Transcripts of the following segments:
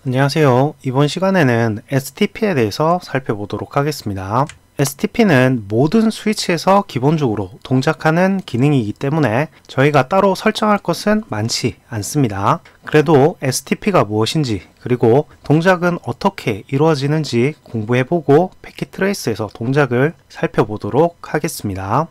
안녕하세요. 이번 시간에는 STP에 대해서 살펴보도록 하겠습니다. STP는 모든 스위치에서 기본적으로 동작하는 기능이기 때문에 저희가 따로 설정할 것은 많지 않습니다. 그래도 STP가 무엇인지 그리고 동작은 어떻게 이루어지는지 공부해보고 패킷트레이스에서 동작을 살펴보도록 하겠습니다.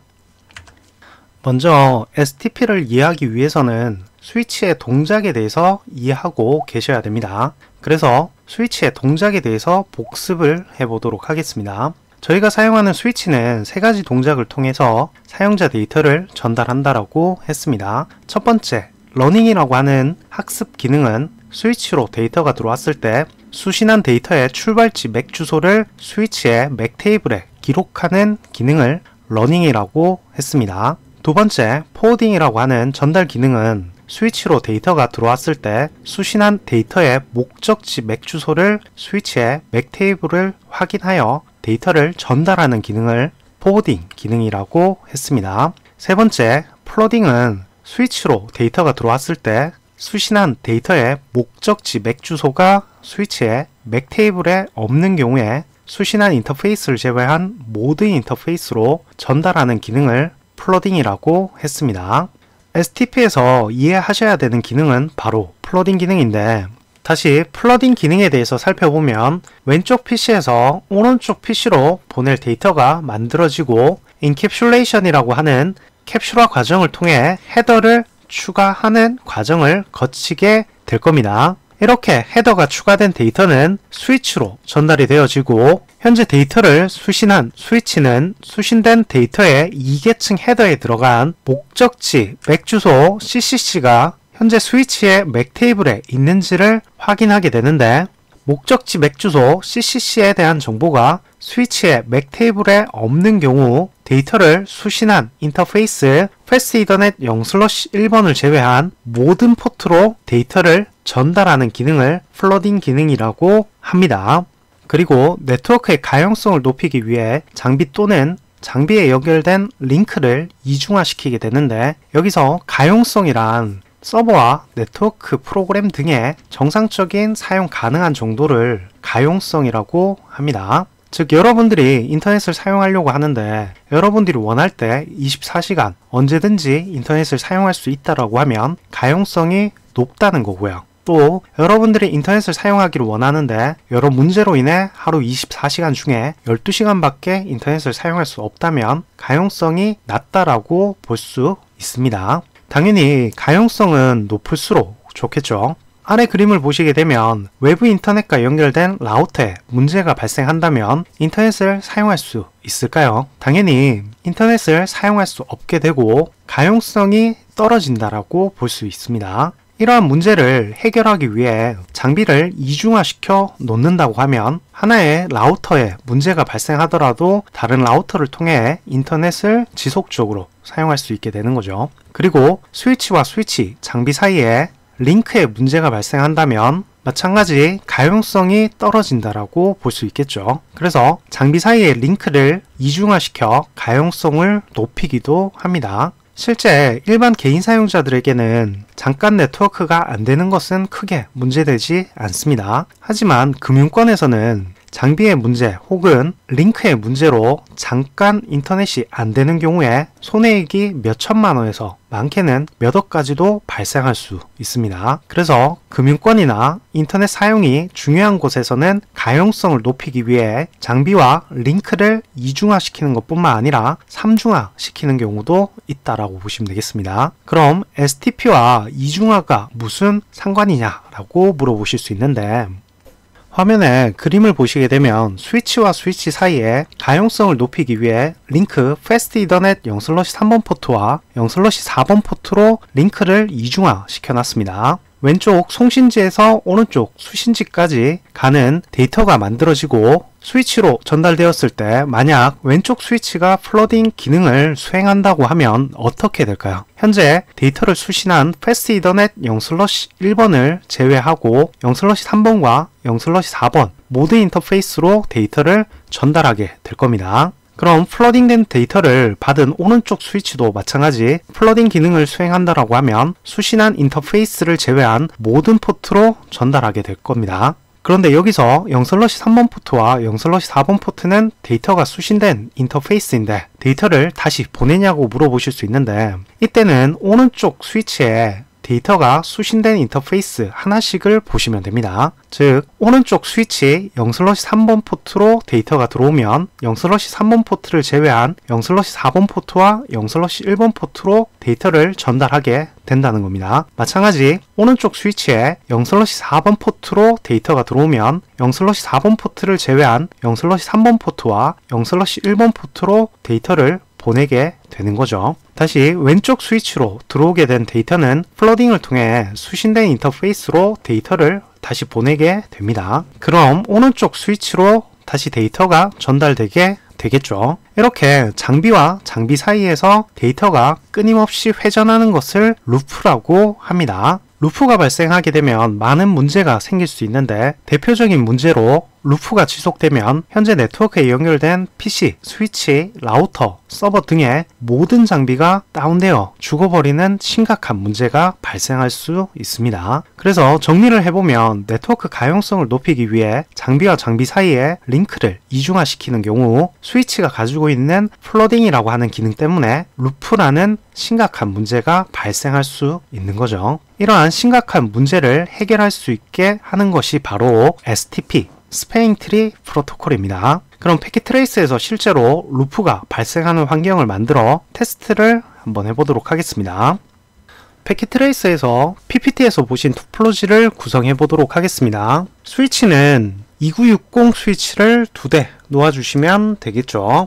먼저 STP를 이해하기 위해서는 스위치의 동작에 대해서 이해하고 계셔야 됩니다. 그래서 스위치의 동작에 대해서 복습을 해보도록 하겠습니다. 저희가 사용하는 스위치는 세 가지 동작을 통해서 사용자 데이터를 전달한다라고 했습니다. 첫 번째, 러닝이라고 하는 학습 기능은 스위치로 데이터가 들어왔을 때 수신한 데이터의 출발지 맥 주소를 스위치의 맥 테이블에 기록하는 기능을 러닝이라고 했습니다. 두 번째, 포워딩이라고 하는 전달 기능은 스위치로 데이터가 들어왔을 때 수신한 데이터의 목적지 맥 주소를 스위치의 맥 테이블을 확인하여 데이터를 전달하는 기능을 포워딩 기능이라고 했습니다. 세 번째, 플러딩은 스위치로 데이터가 들어왔을 때 수신한 데이터의 목적지 맥 주소가 스위치의 맥 테이블에 없는 경우에 수신한 인터페이스를 제외한 모든 인터페이스로 전달하는 기능을 플러딩이라고 했습니다. STP에서 이해하셔야 되는 기능은 바로 플러딩 기능인데, 다시 플러딩 기능에 대해서 살펴보면 왼쪽 PC에서 오른쪽 PC로 보낼 데이터가 만들어지고 인캡슐레이션이라고 하는 캡슐화 과정을 통해 헤더를 추가하는 과정을 거치게 될 겁니다. 이렇게 헤더가 추가된 데이터는 스위치로 전달이 되어지고 현재 데이터를 수신한 스위치는 수신된 데이터의 2계층 헤더에 들어간 목적지 맥 주소 CCC가 현재 스위치의 맥 테이블에 있는지를 확인하게 되는데, 목적지 맥 주소 CCC에 대한 정보가 스위치의 맥 테이블에 없는 경우 데이터를 수신한 인터페이스 패스트 이더넷 0/1번을 제외한 모든 포트로 데이터를 전달하는 기능을 플러딩 기능이라고 합니다. 그리고 네트워크의 가용성을 높이기 위해 장비 또는 장비에 연결된 링크를 이중화시키게 되는데, 여기서 가용성이란 서버와 네트워크 프로그램 등의 정상적인 사용 가능한 정도를 가용성이라고 합니다. 즉, 여러분들이 인터넷을 사용하려고 하는데 여러분들이 원할 때 24시간 언제든지 인터넷을 사용할 수 있다라고 하면 가용성이 높다는 거고요. 또 여러분들이 인터넷을 사용하기를 원하는데 여러 문제로 인해 하루 24시간 중에 12시간밖에 인터넷을 사용할 수 없다면 가용성이 낮다라고 볼 수 있습니다. 당연히 가용성은 높을수록 좋겠죠. 아래 그림을 보시게 되면 외부 인터넷과 연결된 라우터에 문제가 발생한다면 인터넷을 사용할 수 있을까요? 당연히 인터넷을 사용할 수 없게 되고 가용성이 떨어진다라고 볼 수 있습니다. 이러한 문제를 해결하기 위해 장비를 이중화시켜 놓는다고 하면 하나의 라우터에 문제가 발생하더라도 다른 라우터를 통해 인터넷을 지속적으로 사용할 수 있게 되는 거죠. 그리고 스위치와 스위치 장비 사이에 링크에 문제가 발생한다면 마찬가지 가용성이 떨어진다라고 볼 수 있겠죠. 그래서 장비 사이의 링크를 이중화시켜 가용성을 높이기도 합니다. 실제 일반 개인 사용자들에게는 잠깐 네트워크가 안 되는 것은 크게 문제되지 않습니다. 하지만 금융권에서는 장비의 문제 혹은 링크의 문제로 잠깐 인터넷이 안 되는 경우에 손해액이 몇 천만 원에서 많게는 몇 억까지도 발생할 수 있습니다. 그래서 금융권이나 인터넷 사용이 중요한 곳에서는 가용성을 높이기 위해 장비와 링크를 이중화시키는 것뿐만 아니라 3중화 시키는 경우도 있다라고 보시면 되겠습니다. 그럼 STP와 이중화가 무슨 상관이냐라고 물어보실 수 있는데, 화면에 그림을 보시게 되면 스위치와 스위치 사이에 가용성을 높이기 위해 링크 패스트 이더넷 0/3번 포트와 0/4번 포트로 링크를 이중화 시켜놨습니다. 왼쪽 송신지에서 오른쪽 수신지까지 가는 데이터가 만들어지고 스위치로 전달되었을 때 만약 왼쪽 스위치가 플러딩 기능을 수행한다고 하면 어떻게 될까요? 현재 데이터를 수신한 패스트 이더넷 0/1번을 제외하고 0/3번과 0/4번 모든 인터페이스로 데이터를 전달하게 될 겁니다. 그럼 플러딩된 데이터를 받은 오른쪽 스위치도 마찬가지 플러딩 기능을 수행한다라고 하면 수신한 인터페이스를 제외한 모든 포트로 전달하게 될 겁니다. 그런데 여기서 0/3번 포트와 0/4번 포트는 데이터가 수신된 인터페이스인데 데이터를 다시 보내냐고 물어보실 수 있는데 이때는 오른쪽 스위치에 데이터가 수신된 인터페이스 하나씩을 보시면 됩니다. 즉 오른쪽 스위치 0/3번 포트로 데이터가 들어오면 0/3번 포트를 제외한 0/4번 포트와 0/1번 포트로 데이터를 전달하게 된다는 겁니다. 마찬가지 오른쪽 스위치에 0/4번 포트로 데이터가 들어오면 0/4번 포트를 제외한 0/3번 포트와 0/1번 포트로 데이터를 보내게 되는 거죠. 다시 왼쪽 스위치로 들어오게 된 데이터는 플러딩을 통해 수신된 인터페이스로 데이터를 다시 보내게 됩니다. 그럼 오른쪽 스위치로 다시 데이터가 전달되게 되겠죠. 이렇게 장비와 장비 사이에서 데이터가 끊임없이 회전하는 것을 루프라고 합니다. 루프가 발생하게 되면 많은 문제가 생길 수 있는데 대표적인 문제로 루프가 지속되면 현재 네트워크에 연결된 PC, 스위치, 라우터, 서버 등의 모든 장비가 다운되어 죽어버리는 심각한 문제가 발생할 수 있습니다. 그래서 정리를 해보면 네트워크 가용성을 높이기 위해 장비와 장비 사이에 링크를 이중화시키는 경우 스위치가 가지고 있는 플러딩이라고 하는 기능 때문에 루프라는 심각한 문제가 발생할 수 있는 거죠. 이러한 심각한 문제를 해결할 수 있게 하는 것이 바로 STP, 스패닝 트리 프로토콜입니다. 그럼 패킷 트레이스에서 실제로 루프가 발생하는 환경을 만들어 테스트를 한번 해보도록 하겠습니다. 패킷 트레이스에서 PPT에서 보신 토폴로지를 구성해 보도록 하겠습니다. 스위치는 2960 스위치를 2대 놓아주시면 되겠죠.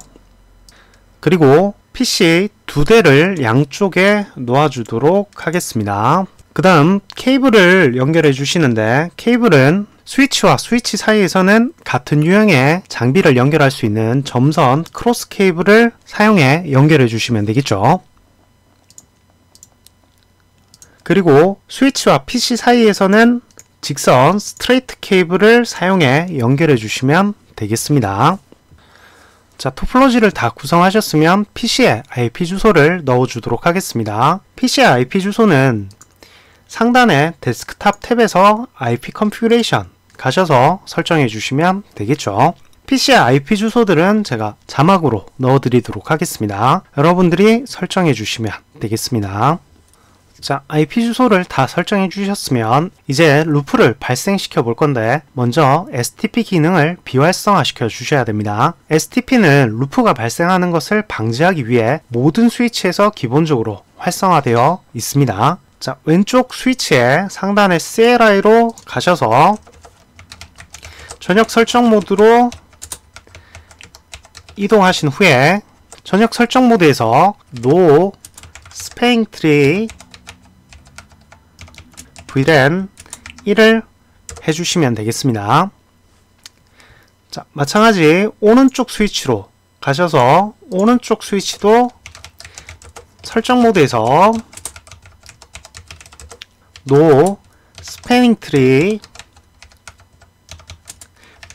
그리고 PC 2대를 양쪽에 놓아주도록 하겠습니다. 그 다음 케이블을 연결해 주시는데 케이블은 스위치와 스위치 사이에서는 같은 유형의 장비를 연결할 수 있는 점선 크로스 케이블을 사용해 연결해 주시면 되겠죠. 그리고 스위치와 PC 사이에서는 직선 스트레이트 케이블을 사용해 연결해 주시면 되겠습니다. 자, 토폴로지를 다 구성하셨으면 PC에 IP 주소를 넣어 주도록 하겠습니다. PC의 IP 주소는 상단의 데스크탑 탭에서 IP 컨피그레이션 가셔서 설정해 주시면 되겠죠. PC의 IP 주소들은 제가 자막으로 넣어 드리도록 하겠습니다. 여러분들이 설정해 주시면 되겠습니다. 자, IP 주소를 다 설정해 주셨으면 이제 루프를 발생시켜 볼 건데 먼저 STP 기능을 비활성화 시켜 주셔야 됩니다. STP는 루프가 발생하는 것을 방지하기 위해 모든 스위치에서 기본적으로 활성화되어 있습니다. 자, 왼쪽 스위치에 상단의 CLI로 가셔서 전역 설정 모드로 이동하신 후에 전역 설정 모드에서 No Spanning Tree VLAN 1을 해주시면 되겠습니다. 자, 마찬가지 오른쪽 스위치로 가셔서 오른쪽 스위치도 설정 모드에서 No Spanning Tree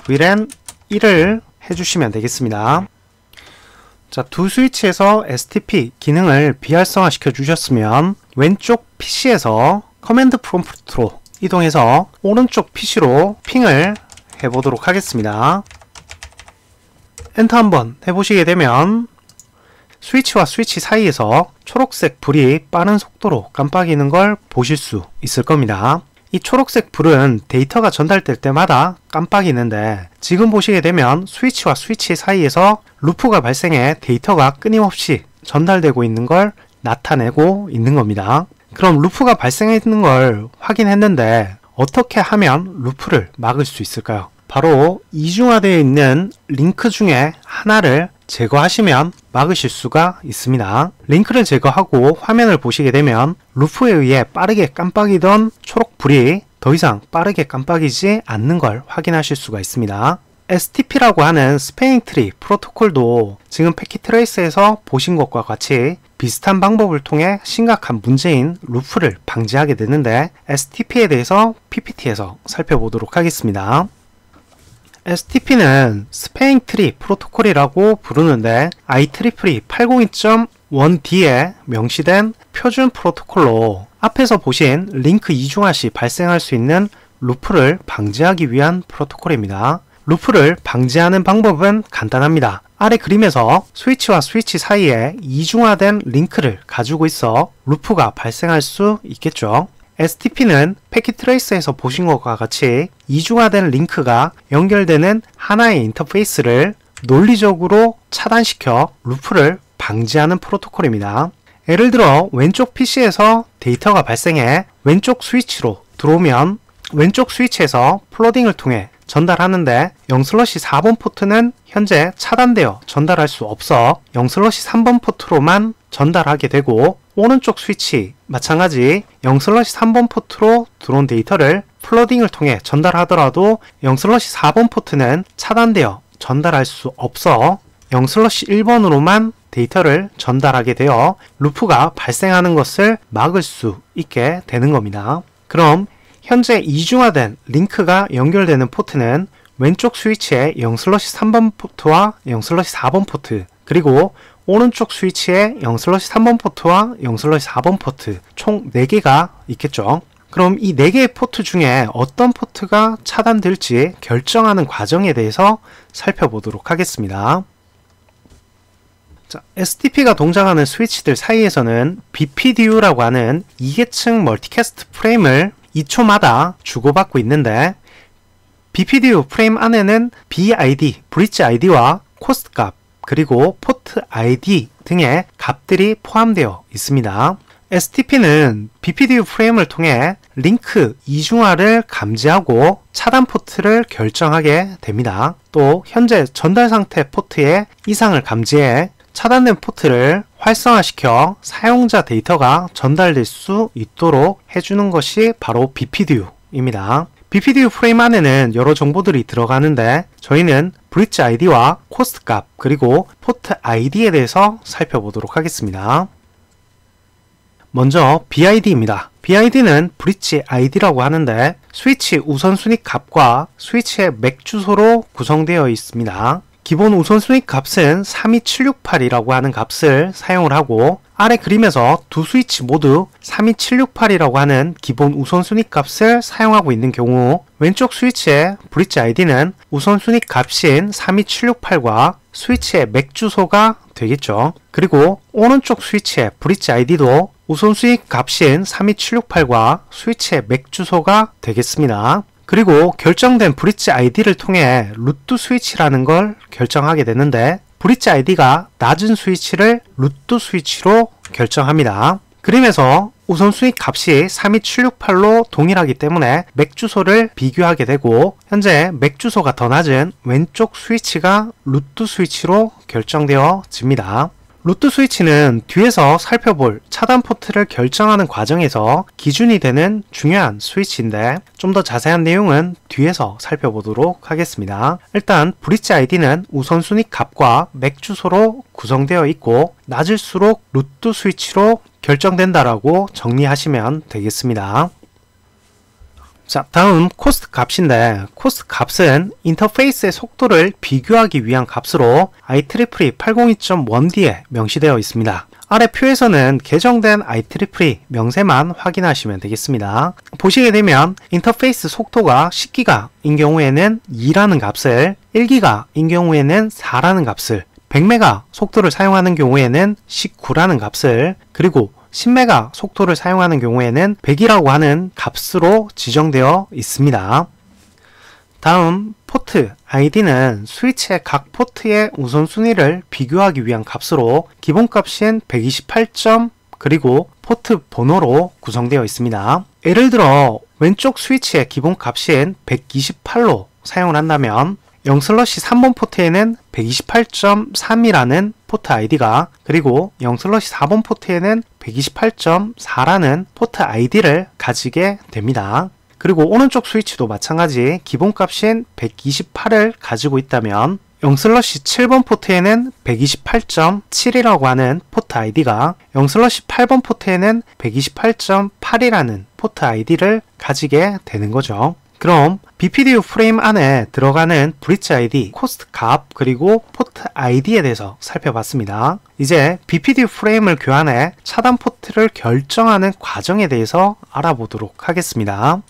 VLAN 1을 해주시면 되겠습니다. 자, 두 스위치에서 STP 기능을 비활성화 시켜 주셨으면 왼쪽 PC에서 커맨드 프롬프트로 이동해서 오른쪽 PC로 핑을 해보도록 하겠습니다. 엔터 한번 해보시게 되면 스위치와 스위치 사이에서 초록색 불이 빠른 속도로 깜빡이는 걸 보실 수 있을 겁니다. 이 초록색 불은 데이터가 전달될 때마다 깜빡이는데 지금 보시게 되면 스위치와 스위치 사이에서 루프가 발생해 데이터가 끊임없이 전달되고 있는 걸 나타내고 있는 겁니다. 그럼 루프가 발생했는 걸 확인했는데 어떻게 하면 루프를 막을 수 있을까요? 바로 이중화되어 있는 링크 중에 하나를 제거하시면 막으실 수가 있습니다. 링크를 제거하고 화면을 보시게 되면 루프에 의해 빠르게 깜빡이던 초록불이 더 이상 빠르게 깜빡이지 않는 걸 확인하실 수가 있습니다. STP라고 하는 스패닝 트리 프로토콜도 지금 패킷 트레이스에서 보신 것과 같이 비슷한 방법을 통해 심각한 문제인 루프를 방지하게 되는데 STP에 대해서 PPT에서 살펴보도록 하겠습니다. STP는 스패닝 트리 프로토콜이라고 부르는데 IEEE 802.1D에 명시된 표준 프로토콜로 앞에서 보신 링크 이중화 시 발생할 수 있는 루프를 방지하기 위한 프로토콜입니다. 루프를 방지하는 방법은 간단합니다. 아래 그림에서 스위치와 스위치 사이에 이중화된 링크를 가지고 있어 루프가 발생할 수 있겠죠. STP는 패킷 트레이스에서 보신 것과 같이 이중화된 링크가 연결되는 하나의 인터페이스를 논리적으로 차단시켜 루프를 방지하는 프로토콜입니다. 예를 들어 왼쪽 PC에서 데이터가 발생해 왼쪽 스위치로 들어오면 왼쪽 스위치에서 플러딩을 통해 전달하는데 0/4번 포트는 현재 차단되어 전달할 수 없어 0/3번 포트로만 전달하게 되고, 오른쪽 스위치 마찬가지 0/3번 포트로 들어온 데이터를 플러딩을 통해 전달하더라도 0/4번 포트는 차단되어 전달할 수 없어 0/1번으로만 데이터를 전달하게 되어 루프가 발생하는 것을 막을 수 있게 되는 겁니다. 그럼 현재 이중화된 링크가 연결되는 포트는 왼쪽 스위치의 0/3번 포트와 0/4번 포트, 그리고 오른쪽 스위치의 0/3번 포트와 0/4번 포트 총 4개가 있겠죠. 그럼 이 4개의 포트 중에 어떤 포트가 차단될지 결정하는 과정에 대해서 살펴보도록 하겠습니다. 자, STP가 동작하는 스위치들 사이에서는 BPDU라고 하는 2계층 멀티캐스트 프레임을 2초마다 주고받고 있는데, BPDU 프레임 안에는 BID, 브릿지 ID와 코스트 값, 그리고 포트 ID 등의 값들이 포함되어 있습니다. STP는 BPDU 프레임을 통해 링크 이중화를 감지하고 차단 포트를 결정하게 됩니다. 또 현재 전달 상태 포트의 이상을 감지해 차단된 포트를 활성화시켜 사용자 데이터가 전달될 수 있도록 해주는 것이 바로 BPDU입니다. BPDU 프레임 안에는 여러 정보들이 들어가는데 저희는 브릿지 ID와 코스트 값, 그리고 포트 ID에 대해서 살펴보도록 하겠습니다. 먼저 BID입니다. BID는 브릿지 ID라고 하는데 스위치 우선순위 값과 스위치의 맥 주소로 구성되어 있습니다. 기본 우선순위 값은 32768이라고 하는 값을 사용을 하고, 아래 그림에서 두 스위치 모두 32768이라고 하는 기본 우선순위 값을 사용하고 있는 경우 왼쪽 스위치의 브릿지 ID는 우선순위 값인 32768과 스위치의 맥 주소가 되겠죠. 그리고 오른쪽 스위치의 브릿지 ID도 우선순위 값인 32768과 스위치의 맥 주소가 되겠습니다. 그리고 결정된 브릿지 ID를 통해 루트 스위치라는 걸 결정하게 되는데, 브릿지 ID가 낮은 스위치를 루트 스위치로 결정합니다. 그림에서 우선순위 값이 32768로 동일하기 때문에 맥 주소를 비교하게 되고, 현재 맥 주소가 더 낮은 왼쪽 스위치가 루트 스위치로 결정되어집니다. 루트 스위치는 뒤에서 살펴볼 차단 포트를 결정하는 과정에서 기준이 되는 중요한 스위치인데 좀 더 자세한 내용은 뒤에서 살펴보도록 하겠습니다. 일단 브릿지 ID는 우선순위 값과 맥 주소로 구성되어 있고 낮을수록 루트 스위치로 결정된다라고 정리하시면 되겠습니다. 자, 다음 코스트 값인데, 코스트 값은 인터페이스의 속도를 비교하기 위한 값으로 IEEE 802.1D에 명시되어 있습니다. 아래 표에서는 개정된 IEEE 명세만 확인하시면 되겠습니다. 보시게 되면 인터페이스 속도가 10기가인 경우에는 2라는 값을, 1기가인 경우에는 4라는 값을, 100메가 속도를 사용하는 경우에는 19라는 값을, 그리고 10메가 속도를 사용하는 경우에는 100이라고 하는 값으로 지정되어 있습니다. 다음 포트 ID는 스위치의 각 포트의 우선순위를 비교하기 위한 값으로 기본값인 128점 그리고 포트 번호로 구성되어 있습니다. 예를 들어 왼쪽 스위치의 기본값인 128로 사용을 한다면 0/3번 포트에는 128.3이라는 포트 ID가, 그리고 0/4번 포트에는 128.4라는 포트 ID를 가지게 됩니다. 그리고 오른쪽 스위치도 마찬가지 기본값인 128을 가지고 있다면 0/7번 포트에는 128.7이라고 하는 포트 ID가, 0/8번 포트에는 128.8이라는 포트 ID를 가지게 되는 거죠. 그럼 BPDU 프레임 안에 들어가는 브릿지 아이디, 코스트 값, 그리고 포트 아이디에 대해서 살펴봤습니다. 이제 BPDU 프레임을 교환해 차단 포트를 결정하는 과정에 대해서 알아보도록 하겠습니다.